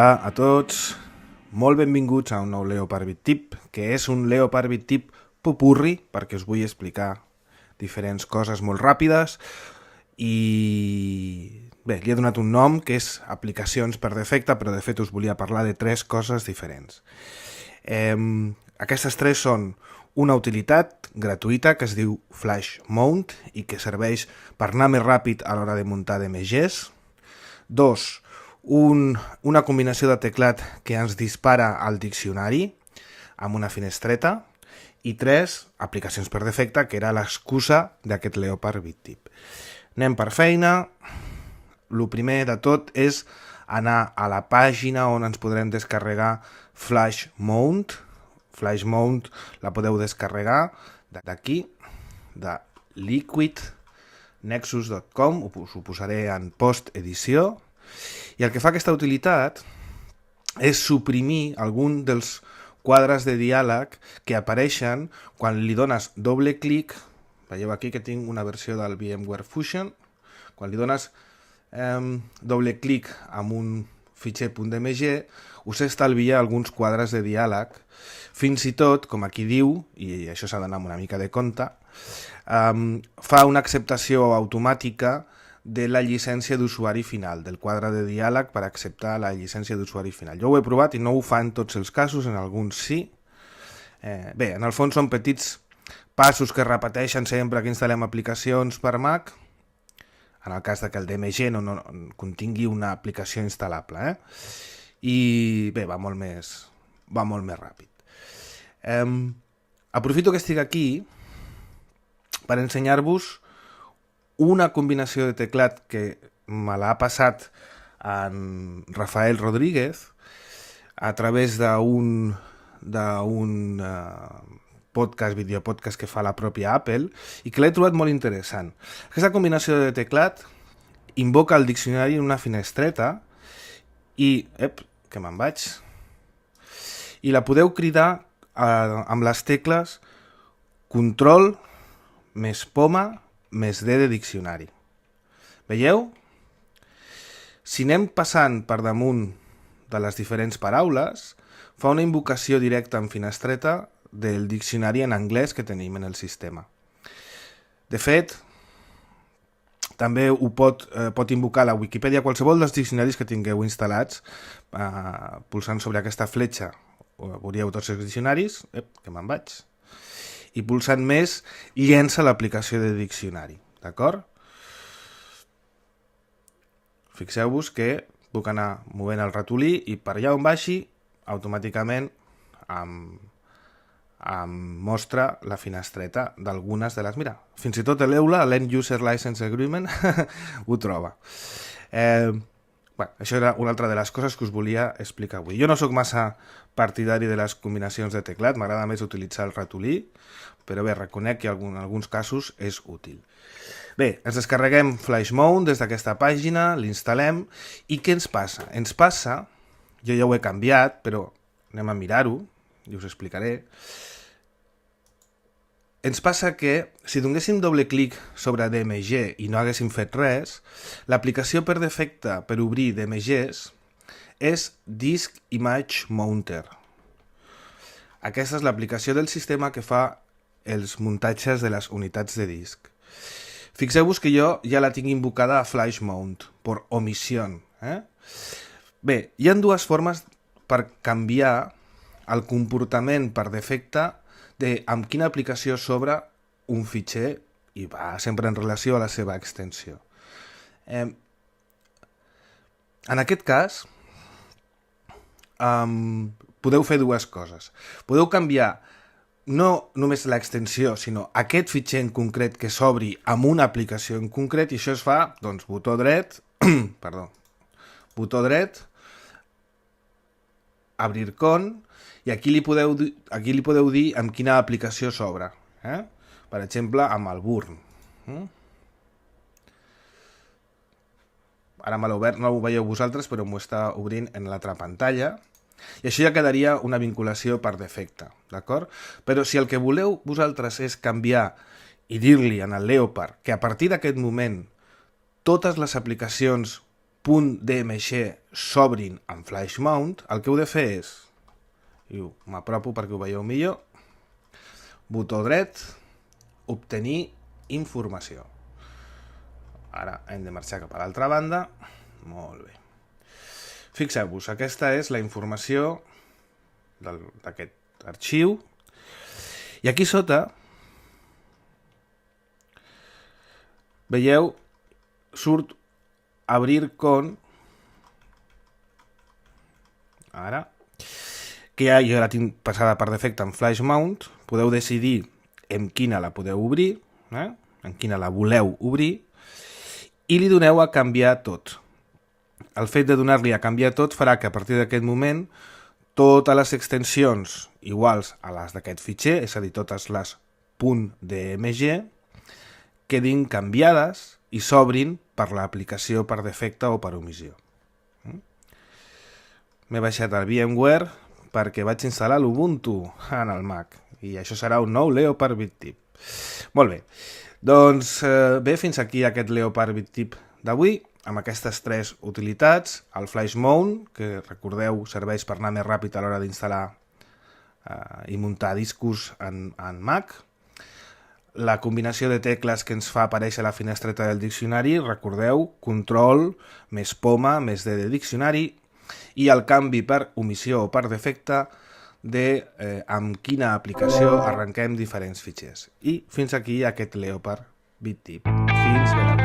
Hola a tots, molt benvinguts a un nou Leopard Bit Tip, que és un Leopard Bit Tip popurri, perquè us vull explicar diferents coses molt ràpides i bé, li he donat un nom que és aplicacions per defecte, però de fet us volia parlar de tres coses diferents. Aquestes tres són una utilitat gratuïta que es diu Flash Mount i que serveix per anar més ràpid a l'hora de muntar DMGs. Dos, una combinació de teclat que ens dispara al diccionari amb una finestreta. I tres, aplicacions per defecte, que era l'excusa d'aquest Leopard Bit Tip. Anem per feina. El primer de tot és anar a la pàgina on ens podrem descarregar Flash Mount. Flash Mount la podeu descarregar d'aquí, de liquidnexus.com, us ho posaré en post-edició. I el que fa aquesta utilitat és suprimir algun dels quadres de diàleg que apareixen quan li dones doble clic. Veieu aquí que tinc una versió del VMware Fusion. Quan li dones doble clic amb un fitxer .dmg, us estalvia alguns quadres de diàleg. Fins i tot, com aquí diu, i això s'ha d'anar amb una mica de compte, fa una acceptació automàtica de la llicència d'usuari final, del quadre de diàleg per acceptar la llicència d'usuari final. Jo ho he provat i no ho fa en tots els casos, en alguns sí. Bé, en el fons són petits passos que es repeteixen sempre que instal·lem aplicacions per Mac, en el cas que el DMG no contingui una aplicació instal·lable. I bé, va molt més ràpid. Aprofito que estic aquí per ensenyar-vos una combinació de teclat que me l'ha passat en Rafael Rodríguez a través d'un videopodcast que fa la pròpia Apple i que l'he trobat molt interessant. Aquesta combinació de teclat invoca el diccionari en una finestreta i... que me'n vaig. I la podeu cridar amb les tecles control més poma més D de diccionari. Veieu? Si anem passant per damunt de les diferents paraules, fa una invocació directa en finestreta del diccionari en anglès que tenim en el sistema. De fet, també ho pot invocar la Wikipedia, qualsevol dels diccionaris que tingueu instal·lats, pulsant sobre aquesta fletxa, veuríeu tots els diccionaris, que me'n vaig, i pulsant més llença l'aplicació de diccionari, d'acord? Fixeu-vos que puc anar movent el ratolí i per allà on baixi, automàticament em mostra la finestreta d'algunes de les... Mira, fins i tot l'EULA, l'End User License Agreement, ho troba. Això era una altra de les coses que us volia explicar avui. Jo no sóc massa partidari de les combinacions de teclat, m'agrada més utilitzar el ratolí, però bé, reconec que en alguns casos és útil. Bé, ens descarreguem Flash Mount des d'aquesta pàgina, l'instal·lem, i què ens passa? Ens passa, jo ja ho he canviat, però anem a mirar-ho, i us explicaré. Ens passa que, si donéssim doble clic sobre DMG i no haguéssim fet res, l'aplicació per defecte per obrir DMGs és Disk Image Mounter. Aquesta és l'aplicació del sistema que fa els muntatges de les unitats de disc. Fixeu-vos que jo ja la tinc invocada a Flash Mount, per omissió. Bé, hi ha dues formes per canviar el comportament per defecte de amb quina aplicació s'obre un fitxer i va sempre en relació a la seva extensió. En aquest cas, podeu fer dues coses. Podeu canviar no només l'extensió, sinó aquest fitxer en concret que s'obri amb una aplicació en concret, i això es fa, doncs, botó dret, obrir con, i aquí li podeu dir amb quina aplicació s'obre. Per exemple, amb el Burn. Ara me l'he obert, no ho veieu vosaltres, però m'ho està obrint en l'altra pantalla. I això ja quedaria una vinculació per defecte, d'acord? Però si el que voleu vosaltres és canviar i dir-li en el Leopard que a partir d'aquest moment totes les aplicacions .dmg s'obrin en Flash Mount, el que heu de fer és, m'apropo perquè ho veieu millor, botó dret, obtenir informació. Ara hem de marxar cap a l'altra banda. Molt bé. Fixeu-vos, aquesta és la informació d'aquest arxiu. I aquí sota, veieu, surt obrir con, ara, que ja jo la tinc passada per defecte en Flash Mount, podeu decidir en quina la podeu obrir, en quina la voleu obrir, i li doneu a canviar tot. El fet de donar-li a canviar tot farà que a partir d'aquest moment totes les extensions iguals a les d'aquest fitxer, és a dir, totes les .dmg, quedin canviades i s'obrin per l'aplicació per defecte o per omissió. M'he baixat el VMware perquè vaig instal·lar l'Ubuntu en el Mac i això serà un nou Leopard BitTip. Molt bé, doncs bé, fins aquí aquest Leopard BitTip d'avui amb aquestes 3 utilitats, el Flash Mount, que recordeu serveix per anar més ràpid a l'hora d'instal·lar i muntar discos en Mac, la combinació de tecles que ens fa aparèixer la finestreta del diccionari, recordeu, control, més poma, més D de diccionari, i el canvi per omissió o per defecte de amb quina aplicació arrenquem diferents fitxers. I fins aquí aquest Leopard BitTip. Fins ben aviat.